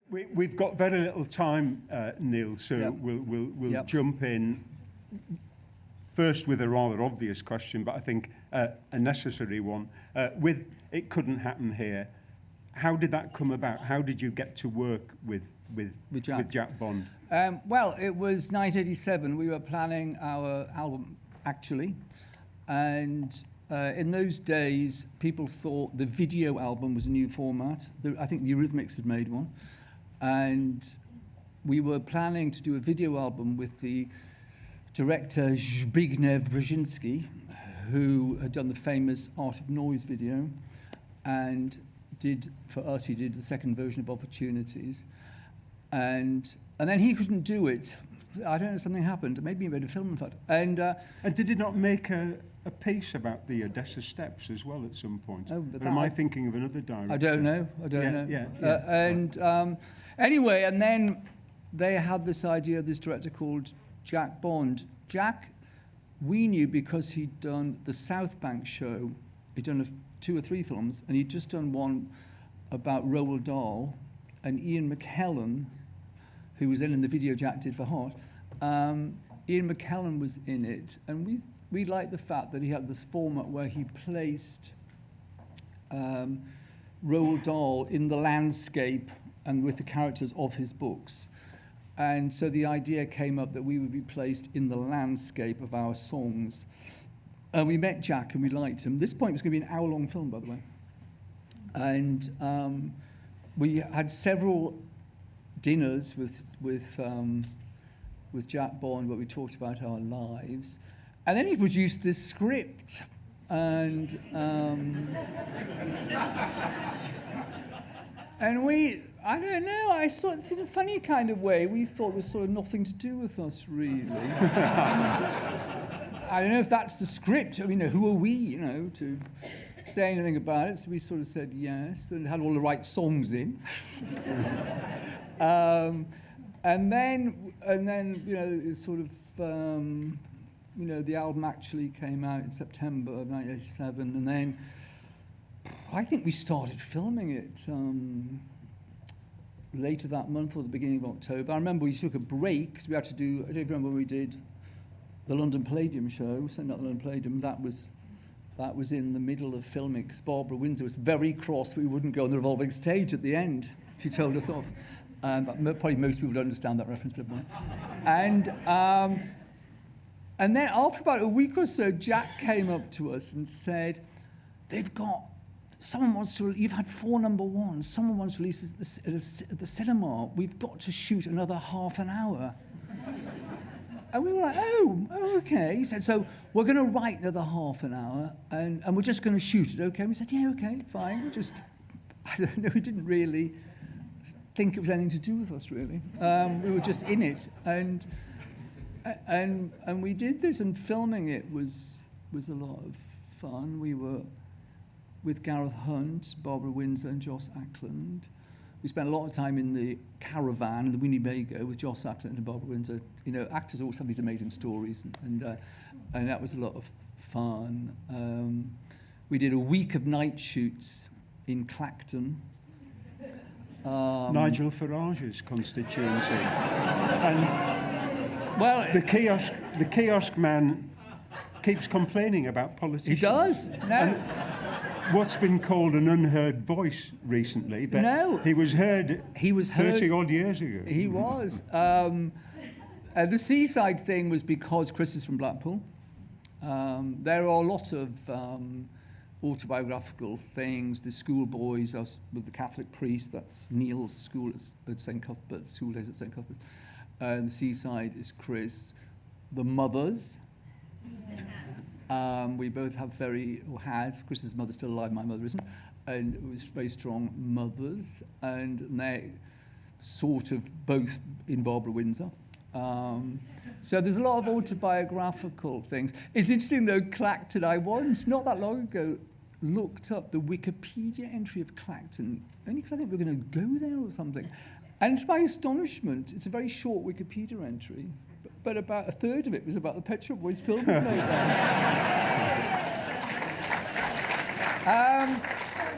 We've got very little time, Neil, so Yep. we'll Yep. jump in first with a rather obvious question, but I think a necessary one. With It Couldn't Happen Here, how did that come about? How did you get to work with Jack Bond? Well, it was 1987. We were planning our album, actually, and in those days, people thought the video album was a new format. I think the Eurythmics had made one. And we were planning to do a video album with the director Zbigniew Brzezinski, who had done the famous Art of Noise video, and for us, he did the second version of Opportunities. And then he couldn't do it. I don't know, something happened. Maybe he made a film, in fact. And did he not make a piece about the Odessa Steps as well at some point? Oh, but am I thinking of another director? I don't know. Yeah. Anyway, and then they had this idea of this director called Jack Bond. Jack, we knew because he'd done the Southbank show. He'd done 2 or 3 films, and he'd just done one about Roald Dahl, and Ian McKellen, who was then in the video Jack did for Hot. Ian McKellen was in it, and we liked the fact that he had this format where he placed Roald Dahl in the landscape and with the characters of his books. And so the idea came up that we would be placed in the landscape of our songs. And we met Jack and we liked him. This point was going to be an hour-long film, by the way. And we had several dinners with Jack Bond where we talked about our lives. And then he produced this script. And I don't know, I sort of, in a funny kind of way, we thought it was sort of nothing to do with us, really. I don't know if that's the script. I mean, who are we, to say anything about it? So we sort of said yes, and had all the right songs in. And then, it's sort of, the album actually came out in September of 1987, and then I think we started filming it later that month or the beginning of October. I remember we took a break because we had to do, I don't remember when we did the London Palladium show, we sent out the London Palladium, that was in the middle of filming because Barbara Windsor was very cross that we wouldn't go on the revolving stage at the end. She told us off. Probably most people don't understand that reference, but and then after about a week or so, Jack came up to us and said, you've had 4 number ones, someone wants to release this at the cinema, we've got to shoot another half an hour. And we were like, oh, okay. He said, so we're going to write another half an hour, and we're just going to shoot it, okay? We said, yeah, okay, fine. I don't know, we didn't really think it was anything to do with us, really. We were just in it, and we did this, and filming it was a lot of fun. We were with Gareth Hunt, Barbara Windsor, and Joss Ackland. We spent a lot of time in the caravan in the Winnebago with Joss Ackland and Barbara Windsor. Actors always have these amazing stories, and that was a lot of fun. We did a week of night shoots in Clacton. Nigel Farage's constituency. And well, the kiosk man keeps complaining about politicians. He does? No. What's been called an unheard voice recently, but no. He was heard 30-odd years ago. He was. The Seaside thing was because Chris is from Blackpool. There are a lot of autobiographical things. The schoolboys with the Catholic priest, that's Neil's school at St. Cuthbert's, school days at St. Cuthbert's. The Seaside is Chris. The mothers. We both had Chris's mother's still alive, my mother isn't, and it was very strong mothers, and they sort of both in Barbara Windsor. So there's a lot of autobiographical things. It's interesting though, Clacton, I once, not that long ago, looked up the Wikipedia entry of Clacton, only because I think we were going to go there or something. And to my astonishment, it's a very short Wikipedia entry, but about a third of it was about the Pet Shop Boys film we made there.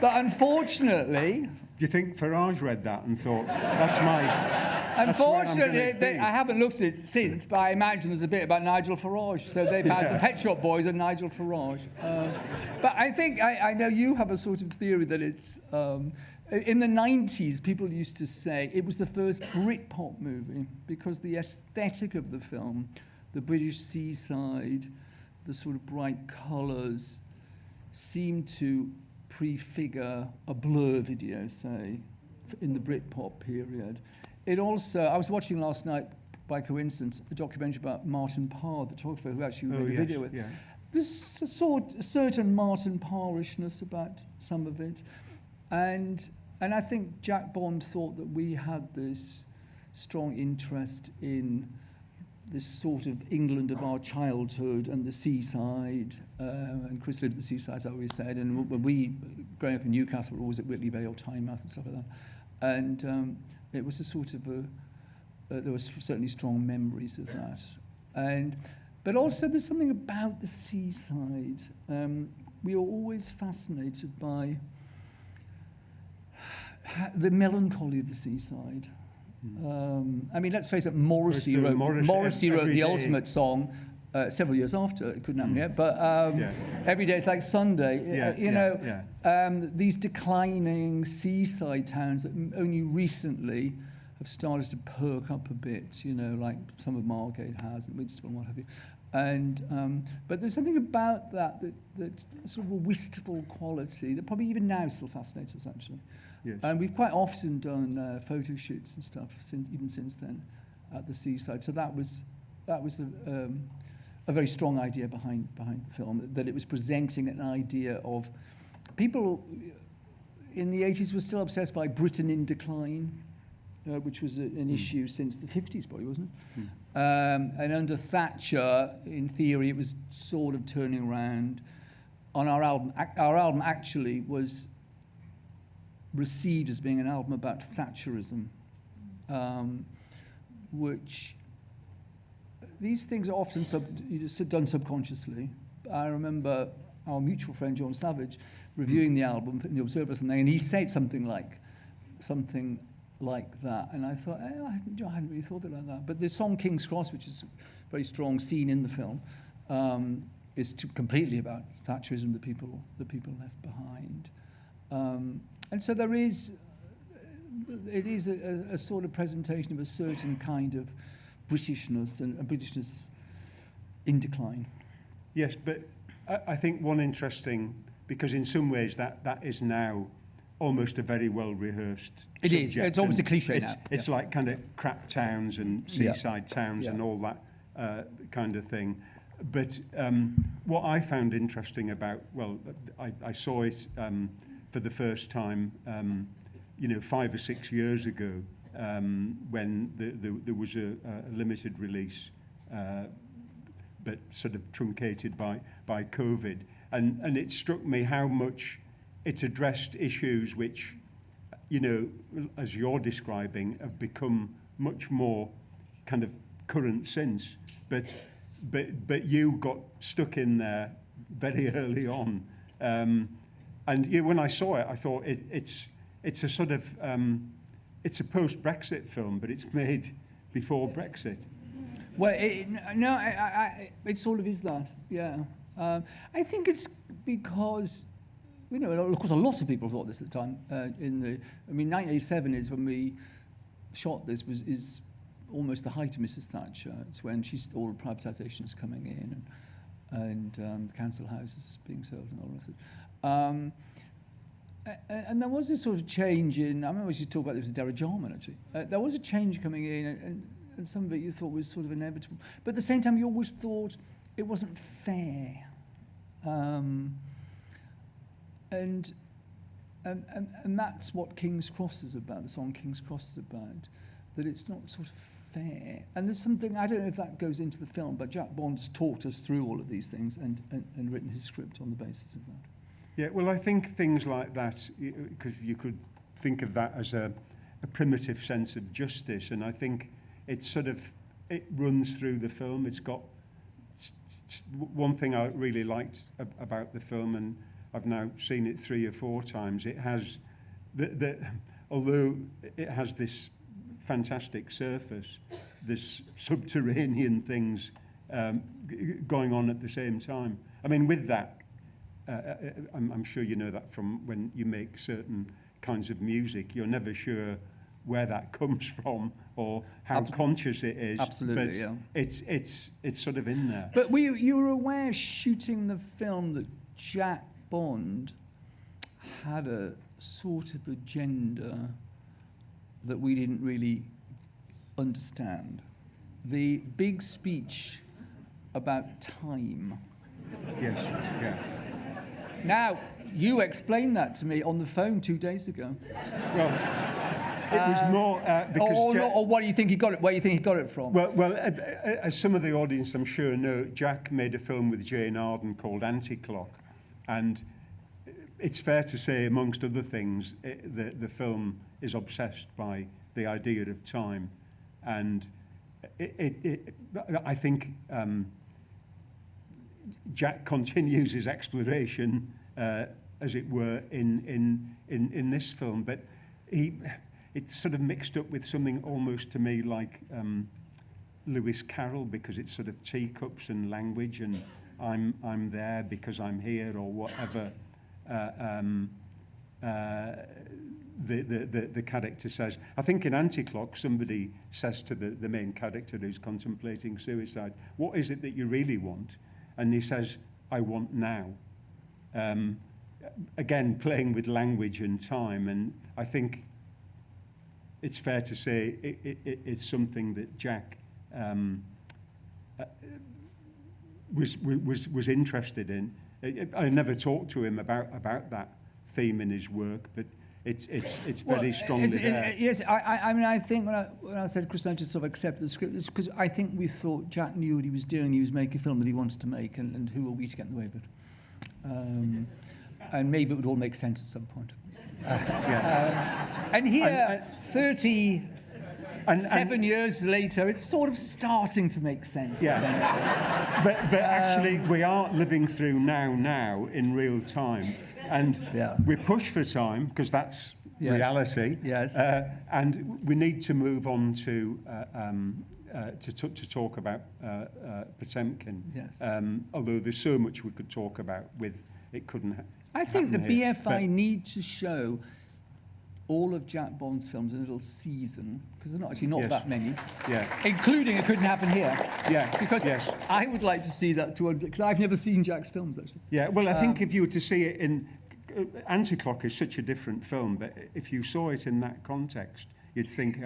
But unfortunately, you think Farage read that and thought, that's my... Unfortunately, I haven't looked at it since, but I imagine there's a bit about Nigel Farage. So they've had the Pet Shop Boys and Nigel Farage. But I think, I know you have a sort of theory that it's... in the 90s, people used to say it was the first Britpop movie because the aesthetic of the film, the British seaside, the sort of bright colours, seemed to prefigure a Blur video, say, in the Britpop period. It also, I was watching last night, by coincidence, a documentary about Martin Parr, the photographer who actually made a video with. Yeah. There's a certain Martin Parrishness about some of it. And I think Jack Bond thought that we had this strong interest in this sort of England of our childhood and the seaside. And Chris lived at the seaside, as I always said. And when we, growing up in Newcastle, were always at Whitley Bay or Tynemouth and stuff like that. And it was a sort of there were certainly strong memories of that. But also there's something about the seaside. We were always fascinated by the melancholy of the seaside. I mean, let's face it, Morrissey wrote the ultimate song several years after. It couldn't happen yet, but Every Day It's Like Sunday. These declining seaside towns that only recently have started to perk up a bit, like some of Margate has and Winstable and what have you. And but there's something about that's sort of a wistful quality that probably even now still fascinates us, actually. Yes. And we've quite often done photo shoots and stuff even since then at the seaside. So that was a very strong idea behind the film, that it was presenting an idea of people in the 80s were still obsessed by Britain in decline, which was an issue since the 50s, probably, wasn't it? And under Thatcher, in theory, it was sort of turning around. On our album actually was received as being an album about Thatcherism, which these things are often done subconsciously. I remember our mutual friend John Savage reviewing the album in The Observer or something, and he said something like that, and I thought, I hadn't really thought of it like that. But the song King's Cross, which is a very strong scene in the film, is completely about Thatcherism, the people left behind. And so it is a sort of presentation of a certain kind of Britishness and Britishness in decline. Yes, but I think one interesting, because in some ways that is now almost a very well-rehearsed It subject. is. It's almost a cliche now. It's like kind of crap towns and seaside towns and all that kind of thing. But what I found interesting about, I saw it for the first time, 5 or 6 years ago, when there was a limited release, but sort of truncated by COVID. And it struck me how much it addressed issues which, as you're describing, have become much more kind of current since. But you got stuck in there very early on. And when I saw it, I thought it's a sort of it's a post-Brexit film, but it's made before Brexit. Well, it sort of is that, yeah. I think it's because, of course, a lot of people thought this at the time. 1987 is when we shot this, is almost the height of Mrs. Thatcher. It's when all privatisation is coming in, and the council houses being sold and all the rest of it. And there was this sort of change in, I remember we used to talk about this with Derek Jarman, actually. There was a change coming in, and some of it you thought was sort of inevitable. But at the same time, you always thought it wasn't fair. And that's what King's Cross is about, the song King's Cross is about, that it's not sort of fair. And there's something, I don't know if that goes into the film, but Jack Bond's talked us through all of these things and written his script on the basis of that. Yeah, well, I think things like that, because you could think of that as a primitive sense of justice, and I think it runs through the film. It's got one thing I really liked about the film, and I've now seen it 3 or 4 times. It has although it has this fantastic surface, there's subterranean things going on at the same time. I mean, with that, I'm sure you know that from when you make certain kinds of music, you're never sure where that comes from or how conscious it is. Absolutely, but yeah. It's sort of in there. But you were aware shooting the film that Jack Bond had a sort of agenda that we didn't really understand. The big speech about time. Yes, yeah. Now, you explained that to me on the phone 2 days ago. Well, it was more because... Or what do you think he got it? Where do you think he got it from? Well, as some of the audience, I'm sure, know, Jack made a film with Jane Arden called Anti-Clock. And it's fair to say, amongst other things, the film is obsessed by the idea of time. And I think Jack continues his exploration, as it were, in this film. But it's sort of mixed up with something almost to me like Lewis Carroll, because it's sort of teacups and language, and I'm there because I'm here, or whatever the character says. I think in Anti-Clock, somebody says to the main character who's contemplating suicide, "What is it that you really want?" And he says, "I want now." Again, playing with language and time, and I think it's fair to say it's something that Jack was interested in. I never talked to him about that theme in his work, but it's very strongly there. Yes, I mean, I think when I said Chris Sanchez sort of accepted the script, it's because I think we thought Jack knew what he was doing. He was making a film that he wanted to make, and who were we to get in the way of it? And maybe it would all make sense at some point. And here, 37 years later, it's sort of starting to make sense. Yeah. but actually, we are living through now in real time. And we push for time, because that's reality. Yes. And we need to move on to talk about Potemkin. Yes. Although there's so much we could talk about with it couldn't I think the here. BFI need to show all of Jack Bond's films in a little season, because there's not that many, including It Couldn't Happen Here. Yeah, because I would like to see that too, because I've never seen Jack's films, actually. Yeah, well, I think if you were to see it in... Anti-Clock is such a different film, but if you saw it in that context, you'd think,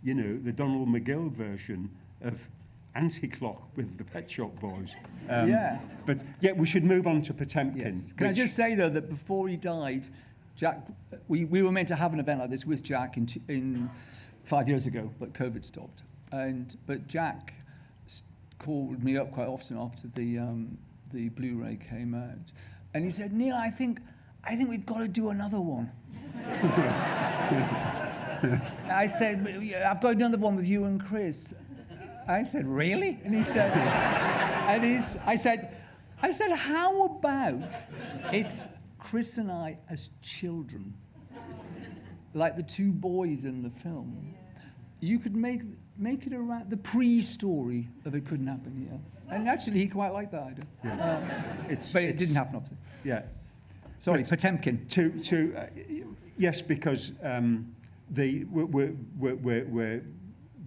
you know, the Donald McGill version of Anti-Clock with the Pet Shop Boys. But, we should move on to Potemkin. Yes. Can I just say, though, that before he died, Jack, we were meant to have an event like this with Jack in 5 years ago, but COVID stopped. But Jack called me up quite often after the Blu-ray came out, and he said, "Neil, I think we've got to do another one." I said, "I've got to do another one with you and Chris." I said, "Really?" And he said, I said, "How about it's Chris and I as children, like the two boys in the film? You could make it around the pre-story of It Couldn't Happen Here." And actually, he quite liked that idea. Yeah. But it didn't happen, obviously. Yeah. Sorry, Potemkin. Yes, because we're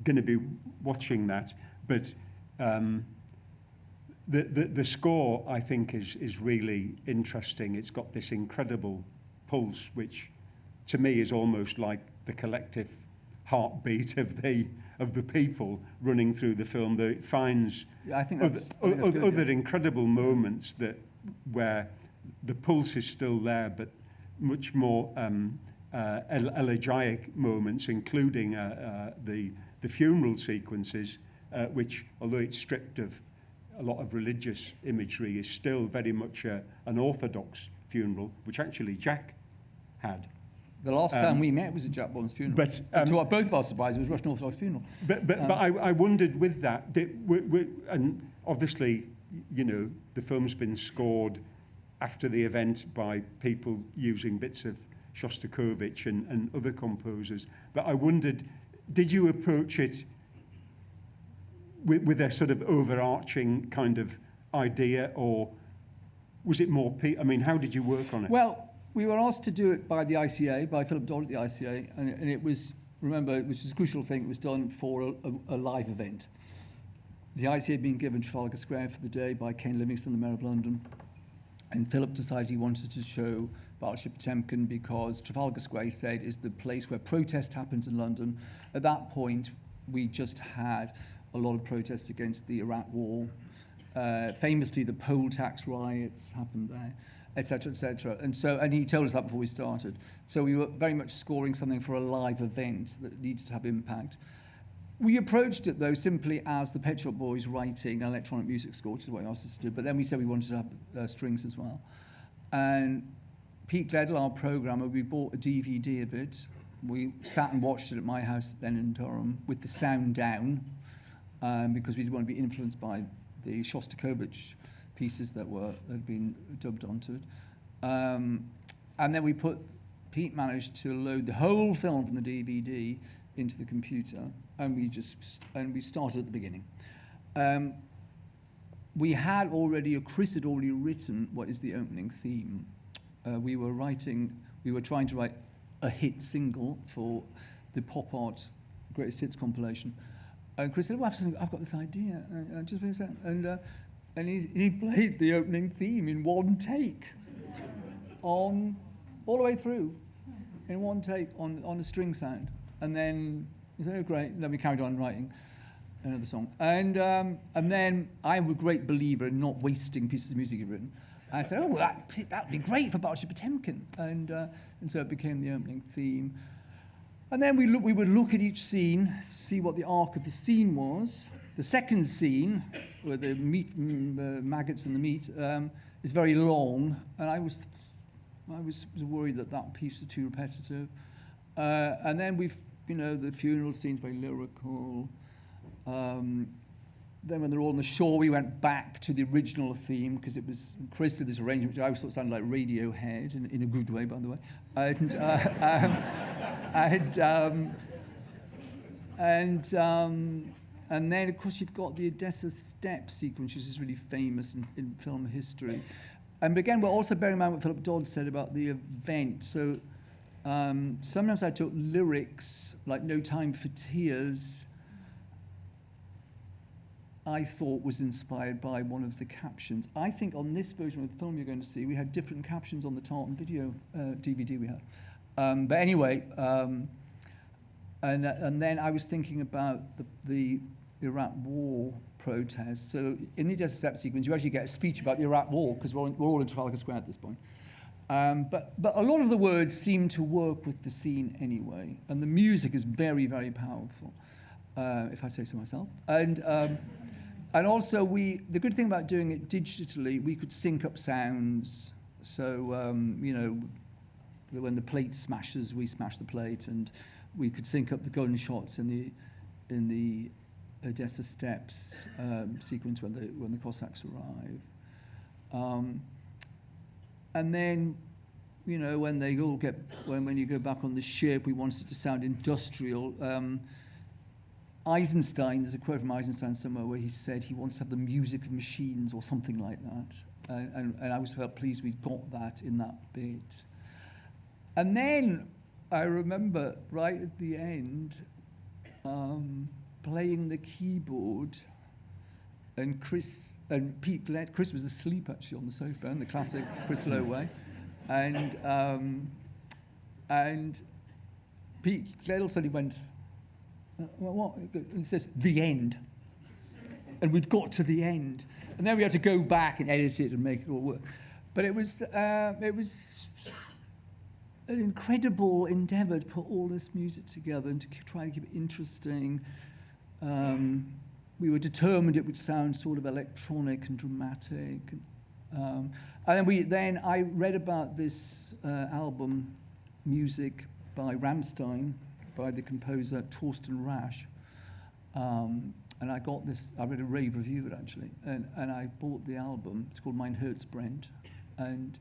going to be watching that, but the score, I think, is really interesting. It's got this incredible pulse, which to me is almost like the collective heartbeat of the people running through the film. That it finds other incredible moments where the pulse is still there, but much more elegiac moments, including the funeral sequences, which, although it's stripped of a lot of religious imagery, is still very much an Orthodox funeral, which actually Jack had. The last time we met was at Jack Bond's funeral. But to both of our surprise, it was Russian Orthodox funeral. But I wondered with that, and obviously, you know, the film's been scored after the event by people using bits of Shostakovich and other composers. But I wondered, did you approach it with a sort of overarching kind of idea, or was it more, I mean, how did you work on it? Well, we were asked to do it by the ICA, by Philip Dodd at the ICA, and it was, remember, which is a crucial thing, it was done for a live event. The ICA had been given Trafalgar Square for the day by Ken Livingstone, the Mayor of London, and Philip decided he wanted to show Battleship Potemkin because Trafalgar Square, he said, is the place where protest happens in London. At that point, we just had a lot of protests against the Iraq War. Famously, the poll tax riots happened there, etc., etc. And he told us that before we started. So we were very much scoring something for a live event that needed to have impact. We approached it, though, simply as the Pet Shop Boys writing an electronic music score, which is what he asked us to do. But then we said we wanted to have strings as well. And Pete Gledell, our programmer, we bought a DVD of it. We sat and watched it at my house then in Durham with the sound down because we didn't want to be influenced by the Shostakovich pieces that had been dubbed onto it. And then Pete managed to load the whole film from the DVD into the computer, and we started at the beginning. Chris had already written what is the opening theme. We were trying to write a hit single for the pop art greatest hits compilation. And Chris said, well, I've got this idea, just wait a second. And he played the opening theme in one take, all the way through, in one take on a string sound. And then he said, oh, great. And then we carried on writing another song. And then I'm a great believer in not wasting pieces of music you've written. I said, oh, well, that'd be great for Battleship Potemkin. And so it became the opening theme. And then we would look at each scene, see what the arc of the scene was. The second scene, where the maggots and the meat, is very long. And I was worried that piece was too repetitive. And then the funeral scene's very lyrical. Then when they're all on the shore, we went back to the original theme because it was Chris did this arrangement, which I always thought sounded like Radiohead in a good way, by the way. And then, of course, you've got the Odessa Steps sequence, which is really famous in film history. And again, we're also bearing in mind what Philip Dodd said about the event. So sometimes I took lyrics like No Time for Tears, I thought was inspired by one of the captions. I think on this version of the film you're going to see, we had different captions on the Tartan video DVD we had. But anyway, and then I was thinking about the Iraq War protests. So in the Odessa Steps sequence, you actually get a speech about the Iraq War, because we're all in Trafalgar Square at this point. But a lot of the words seem to work with the scene anyway, and the music is very, very powerful, if I say so myself. And also, the good thing about doing it digitally, we could sync up sounds. So, when the plate smashes, we smash the plate, and we could sync up the gunshots in the Odessa Steps sequence when the Cossacks arrive. And then, when you go back on the ship, we wanted it to sound industrial. Eisenstein, there's a quote from Eisenstein somewhere where he said he wanted to have the music of machines or something like that. And I always felt pleased we'd got that in that bit. And then I remember right at the end playing the keyboard, and Chris was asleep actually on the sofa in the classic Chris Lowe way. And Pete Gledell suddenly went, what? He says, the end. And we'd got to the end. And then we had to go back and edit it and make it all work. But it was an incredible endeavour to put all this music together and to try to keep it interesting. We were determined it would sound sort of electronic and dramatic. And then I read about this album, music by Rammstein, by the composer Thorsten Rasch. And I read a rave review of it actually, and I bought the album. It's called Mein Herzbrennt. And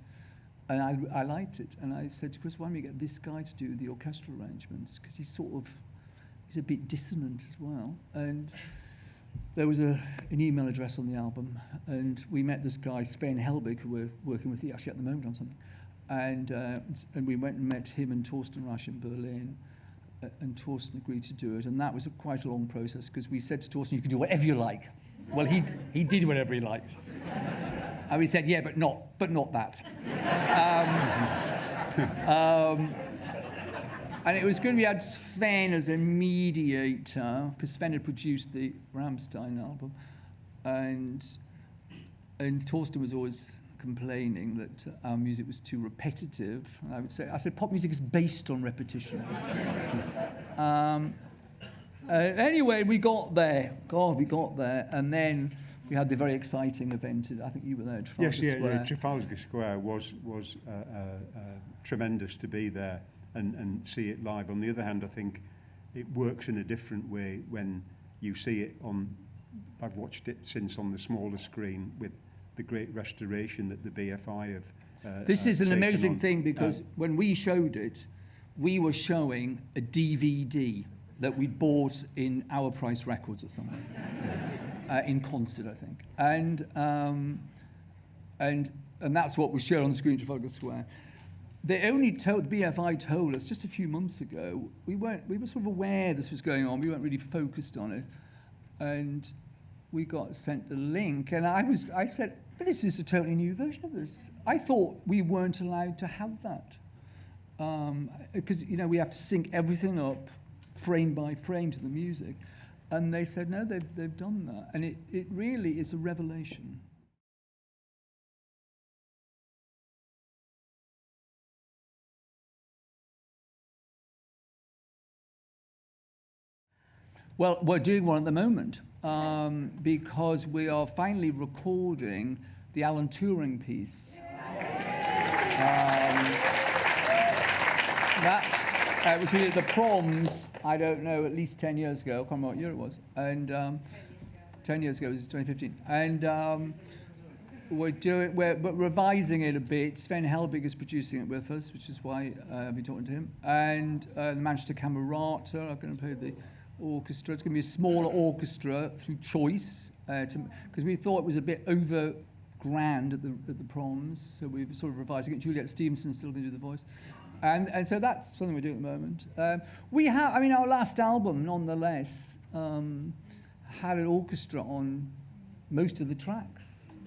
And I liked it. And I said to Chris, why don't we get this guy to do the orchestral arrangements? Because he's a bit dissonant as well. And there was an email address on the album, and we met this guy, Sven Helbig, who we're working with actually at the moment on something. And we went and met him and Torsten Rasch in Berlin, and Torsten agreed to do it. And that was quite a long process, because we said to Torsten, you can do whatever you like. Well, he did whatever he liked. And we said, yeah, but not that. And it was going to be had Sven as a mediator, because Sven had produced the Rammstein album, and Torsten was always complaining that our music was too repetitive. And I said, pop music is based on repetition. Anyway, we got there. God, we got there, and then we had the very exciting event. I think you were there, Trafalgar Square. Yeah, Trafalgar Square was tremendous to be there and see it live. On the other hand, I think it works in a different way when you see it on. I've watched it since on the smaller screen with the great restoration that the BFI have. This is an amazing on. thing, because when we showed it, we were showing a DVD that we bought in Our Price Records or something, in concert, I think, and that's what was shown on the screen at Trafalgar Square. They only told, the BFI told us just a few months ago, we were sort of aware this was going on, we weren't really focused on it, and we got sent a link, and I said, but this is a totally new version of this. I thought we weren't allowed to have that, because we have to sync everything up frame by frame to the music, and they said no, they've done that, and it really is a revelation. Well, we're doing one at the moment, because we are finally recording the Alan Turing piece. Which we did at the Proms, I don't know, at least 10 years ago. I can't remember what year it was. And 10 years ago, it was 2015. And we're revising it a bit. Sven Helbig is producing it with us, which is why I've been talking to him. And the Manchester Camerata are going to play the orchestra. It's going to be a smaller orchestra through choice, because we thought it was a bit over grand at the Proms, so we're sort of revising it. Juliet Stevenson's still going to do the voice. And so that's something we're doing at the moment. We have, our last album, nonetheless, had an orchestra on most of the tracks.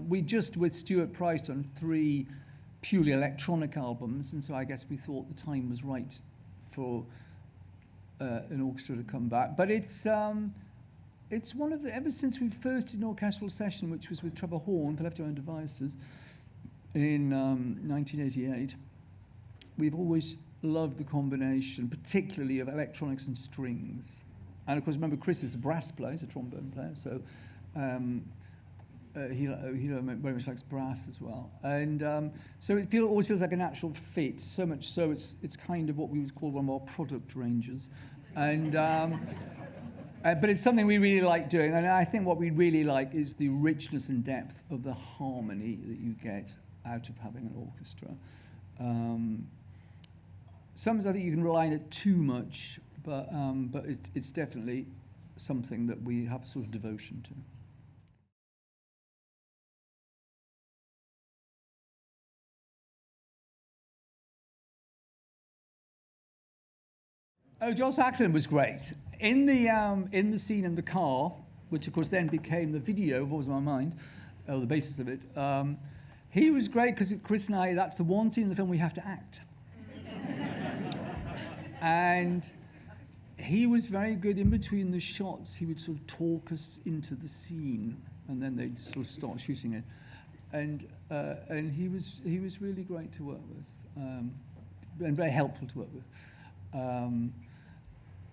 We just, with Stuart Price, done 3 purely electronic albums, and so I guess we thought the time was right for an orchestra to come back. But it's one of the, ever since we first did an orchestral session, which was with Trevor Horn for Left Your Own Devices in 1988, we've always loved the combination, particularly of electronics and strings. And of course, remember, Chris is a brass player, he's a trombone player, so he very much likes brass as well. And so it always feels like a natural fit, so much so it's kind of what we would call one of our product ranges. And but it's something we really like doing, and I think what we really like is the richness and depth of the harmony that you get out of having an orchestra. Sometimes I think you can rely on it too much, but it's definitely something that we have a sort of devotion to. Oh, Joss Ackland was great. In the scene in the car, which of course then became the video of What Was My Mind, or the basis of it, he was great because Chris and I, that's the one scene in the film we have to act. And he was very good in between the shots. He would sort of talk us into the scene, and then they'd sort of start shooting it. And he was really great to work with, and very helpful to work with.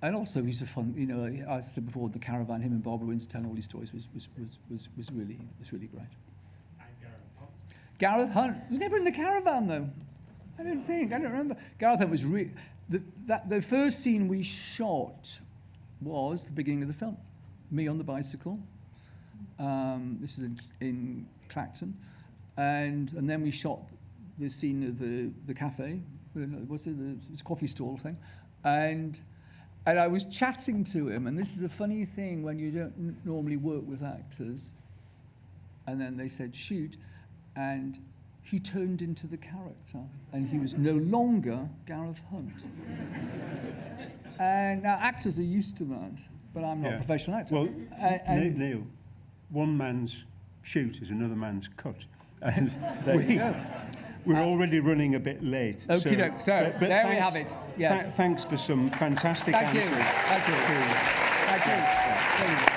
And also he's a fun, as I said before, the caravan, him and Barbara Windsor telling all these stories was really great. And Gareth Hunt was never in the caravan though. I don't remember. Gareth Hunt was the first scene we shot was the beginning of the film. Me on the bicycle. This is in Clacton, and then we shot the scene of the cafe, what's it, the coffee stall thing, and I was chatting to him, and this is a funny thing when you don't normally work with actors, and then they said shoot, and he turned into the character, and he was no longer Gareth Hunt. And now actors are used to that, but I'm not a professional actor. Well, Neil, one man's shoot is another man's cut. And we're already running a bit late. Okay, so but there we have it. Yes. Thanks for some fantastic answers. Thank you. Thank you. Thank you.